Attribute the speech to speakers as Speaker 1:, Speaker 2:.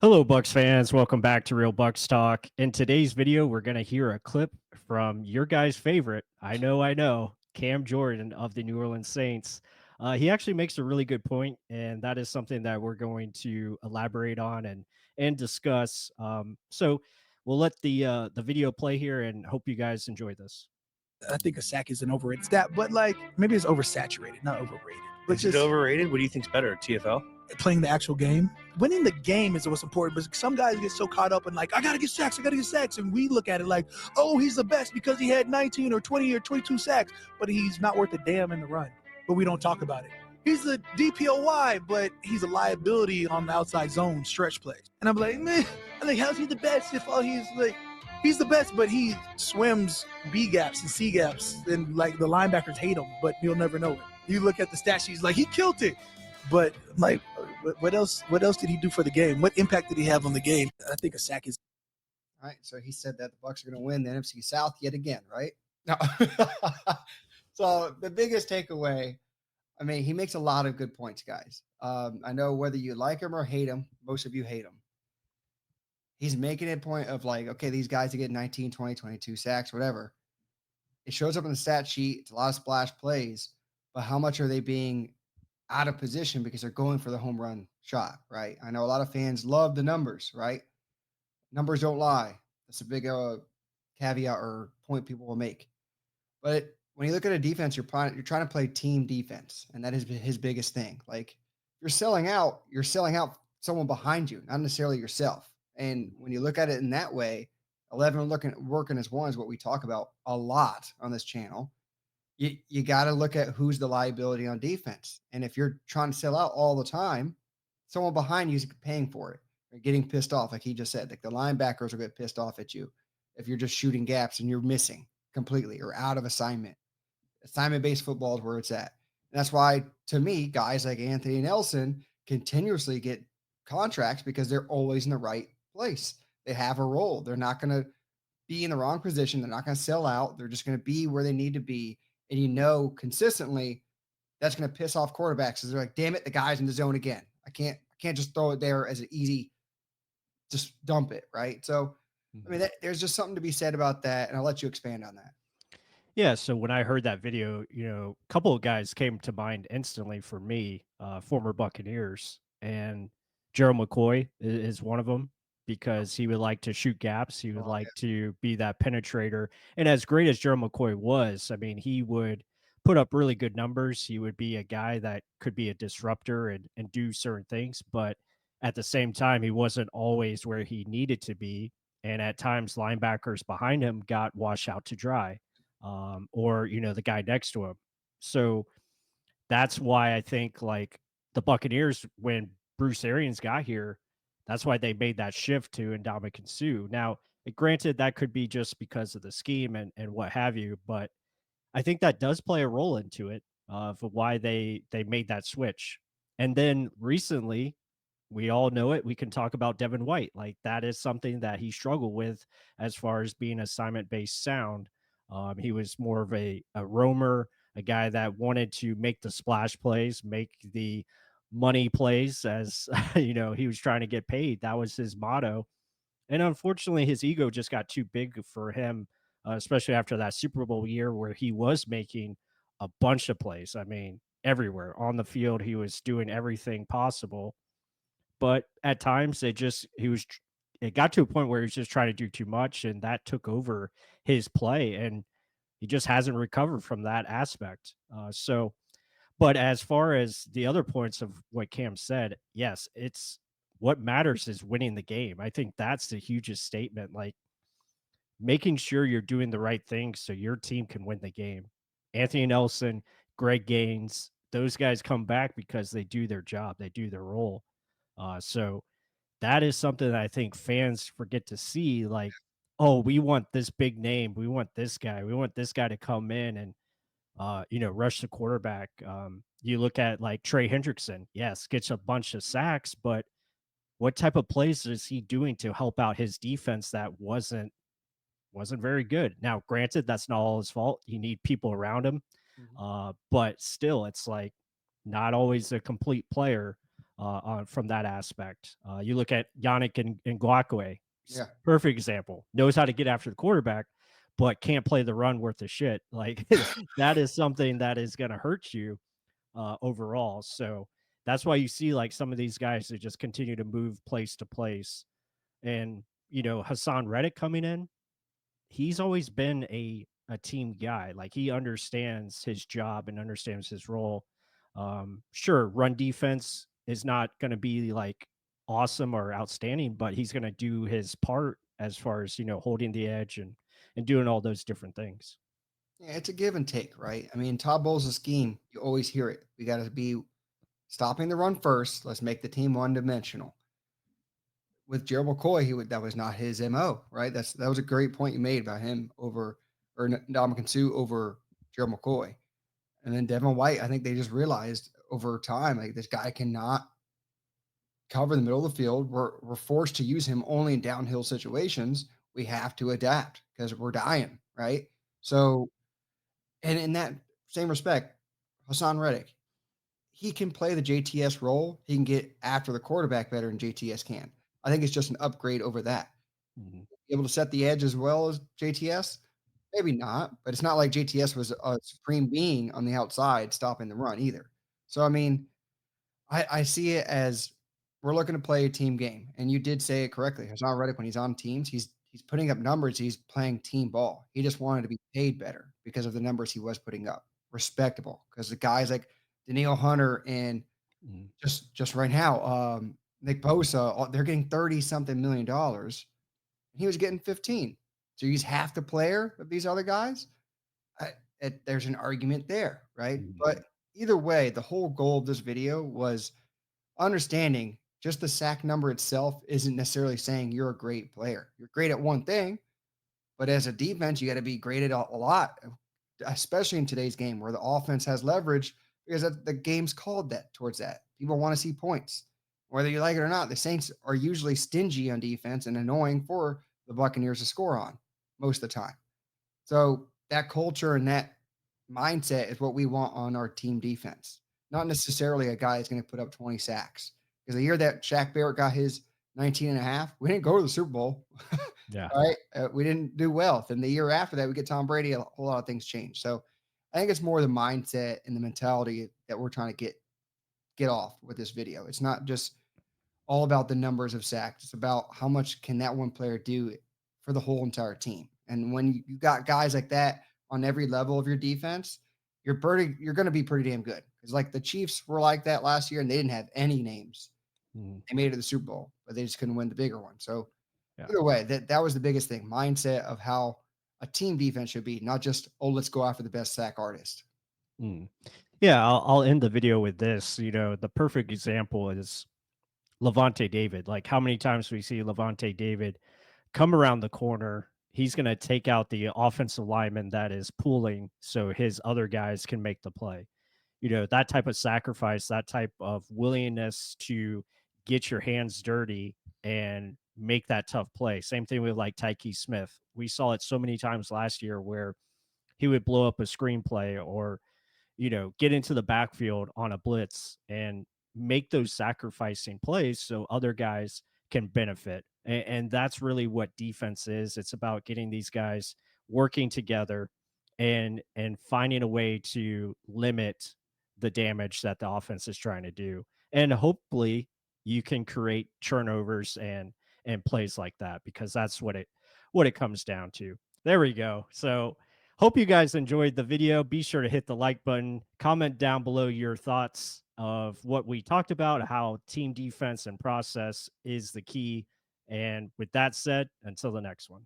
Speaker 1: Hello, Bucks fans. Welcome back to Real Bucks Talk. In today's video, we're going to hear a clip from your guy's favorite. I know, Cam Jordan of the New Orleans Saints. He actually makes a really good point, and that is something that we're going to elaborate on and discuss. So we'll let the video play here, and hope you guys enjoy this.
Speaker 2: I think a sack is an overrated stat, but like maybe it's oversaturated, not overrated. But
Speaker 3: Is it overrated? What do you think's better, TFL?
Speaker 2: Playing the actual game, winning the game is what's important. But some guys get so caught up in like, I gotta get sacks, and we look at it like, oh, he's the best because he had 19 or 20 or 22 sacks, but he's not worth a damn in the run. But we don't talk about it. He's a DPOY, but he's a liability on the outside zone stretch plays. And I'm like, man, I'm like, how's he the best if all he's like, he's the best, but he swims B gaps and C gaps, and like the linebackers hate him, but you'll never know it. You look at the stat sheets, like he killed it, but like, what else? What else did he do for the game? What impact did he have on the game? I think a sack is.
Speaker 4: All right, so he said that the Bucs are going to win the NFC South yet again, right? No. So the biggest takeaway, I mean, he makes a lot of good points, guys. I know whether you like him or hate him, most of you hate him. He's making a point of like, okay, these guys are getting 19, 20, 22 sacks, whatever. It shows up in the stat sheet. It's a lot of splash plays, but how much are they being out of position because they're going for the home run shot, right? I know a lot of fans love the numbers, right? Numbers don't lie. That's a big caveat or point people will make. But when you look at a defense, you're trying to play team defense, and that is his biggest thing. Like you're selling out someone behind you, not necessarily yourself. And when you look at it in that way, 11 working as one is what we talk about a lot on this channel. You got to look at who's the liability on defense. And if you're trying to sell out all the time, someone behind you is paying for it. They're getting pissed off, like he just said. Like the linebackers will get pissed off at you if you're just shooting gaps and you're missing completely or out of assignment. Assignment-based football is where it's at. And that's why, to me, guys like Anthony Nelson continuously get contracts because they're always in the right place. They have a role. They're not going to be in the wrong position. They're not going to sell out. They're just going to be where they need to be. And you know consistently that's going to piss off quarterbacks because they're like, damn it, the guy's in the zone again. I can't just throw it there as an easy, just dump it, right? So, I mean, there's just something to be said about that, and I'll let you expand on that.
Speaker 1: Yeah, so when I heard that video, a couple of guys came to mind instantly for me, former Buccaneers, and Gerald McCoy is one of them because he would like to shoot gaps. He would like to be that penetrator. And as great as Gerald McCoy was, I mean, he would put up really good numbers. He would be a guy that could be a disruptor and do certain things. But at the same time, he wasn't always where he needed to be. And at times, linebackers behind him got washed out to dry, or the guy next to him. So that's why I think like the Buccaneers, when Bruce Arians got here, that's why they made that shift to Ndamukong Suh. Now, granted, that could be just because of the scheme and what have you, but I think that does play a role into it of why they made that switch. And then recently, we all know it. We can talk about Devin White. Like that is something that he struggled with as far as being assignment based sound. He was more of a roamer, a guy that wanted to make the splash plays, make the money plays as he was trying to get paid. That was his motto. And unfortunately, his ego just got too big for him, especially after that Super Bowl year where he was making a bunch of plays. I mean, everywhere on the field, he was doing everything possible. But at times, it got to a point where he was just trying to do too much, and that took over his play, and he just hasn't recovered from that aspect. But as far as the other points of what Cam said, yes, it's what matters is winning the game. I think that's the hugest statement. Like making sure you're doing the right thing so your team can win the game. Anthony Nelson, Greg Gaines, those guys come back because they do their job, they do their role. So that is something that I think fans forget to see. Like, oh, we want this big name, we want this guy to come in and rush the quarterback. You look at like Trey Hendrickson, yes, gets a bunch of sacks, but what type of plays is he doing to help out his defense that wasn't very good? Now, granted, that's not all his fault. You need people around him, but still, it's like not always a complete player. from that aspect. You look at Yannick and Ngakwe,
Speaker 4: Yeah.
Speaker 1: perfect example. Knows how to get after the quarterback, but can't play the run worth of shit. Like that is something that is going to hurt you overall. So that's why you see like some of these guys that just continue to move place to place. And Hassan Reddick coming in, he's always been a team guy. Like he understands his job and understands his role. Sure, run defense is not going to be like awesome or outstanding, but he's going to do his part as far as holding the edge and doing all those different things.
Speaker 4: Yeah, it's a give and take, right? I mean, Todd Bowles' scheme, you always hear it. We got to be stopping the run first. Let's make the team one dimensional. With Gerald McCoy, that was not his MO, right? That was a great point you made about him over or Ndamukong Suh over Gerald McCoy. And then Devin White, I think they just realized over time, like this guy cannot cover the middle of the field. We're forced to use him only in downhill situations. We have to adapt because we're dying, right? So, and in that same respect, Hassan Reddick, he can play the JTS role. He can get after the quarterback better than JTS can. I think it's just an upgrade over that.
Speaker 1: Mhm.
Speaker 4: Able to set the edge as well as JTS? Maybe not, but it's not like JTS was a supreme being on the outside stopping the run either. So, I mean, I see it as we're looking to play a team game, and you did say it correctly. Hassan Reddick, when he's on teams, he's putting up numbers. He's playing team ball. He just wanted to be paid better because of the numbers he was putting up. Respectable, because the guys like Daniil Hunter and
Speaker 1: Mhm.
Speaker 4: just right now, Nick Bosa, they're getting 30 something million dollars. He was getting 15. So he's half the player of these other guys. There's an argument there, right?
Speaker 1: Mhm.
Speaker 4: But either way, the whole goal of this video was understanding just the sack number itself isn't necessarily saying you're a great player. You're great at one thing, but as a defense, you got to be great at a lot, especially in today's game where the offense has leverage because the game's called that towards that. People want to see points. Whether you like it or not, the Saints are usually stingy on defense and annoying for the Buccaneers to score on most of the time. So that culture and that mindset is what we want on our team defense. Not necessarily a guy that's going to put up 20 sacks. Because the year that Shaq Barrett got his 19 and a half, we didn't go to the Super Bowl.
Speaker 1: Yeah.
Speaker 4: Right? We didn't do well. Then the year after that, we get Tom Brady. A whole lot of things change. So I think it's more the mindset and the mentality that we're trying to get off with this video. It's not just all about the numbers of sacks. It's about how much can that one player do for the whole entire team. And when you got guys like that on every level of your defense, you're going to be pretty damn good. Because like the Chiefs were like that last year, and they didn't have any names.
Speaker 1: Mhm.
Speaker 4: They made it to the Super Bowl, but they just couldn't win the bigger one. So
Speaker 1: Yeah.
Speaker 4: either way, that was the biggest thing: mindset of how a team defense should be, not just let's go after the best sack artist.
Speaker 1: Mm. Yeah, I'll end the video with this. The perfect example is Levante David. Like how many times we see Levante David come around the corner. He's going to take out the offensive lineman that is pulling so his other guys can make the play. That type of sacrifice, that type of willingness to get your hands dirty and make that tough play. Same thing with like Tyke Smith. We saw it so many times last year where he would blow up a screenplay or get into the backfield on a blitz and make those sacrificing plays so other guys can benefit. And that's really what defense is. It's about getting these guys working together and finding a way to limit the damage that the offense is trying to do. And hopefully you can create turnovers and plays like that because that's what it comes down to. There we go. So hope you guys enjoyed the video. Be sure to hit the like button, comment down below your thoughts of what we talked about, how team defense and process is the key. And with that said, until the next one.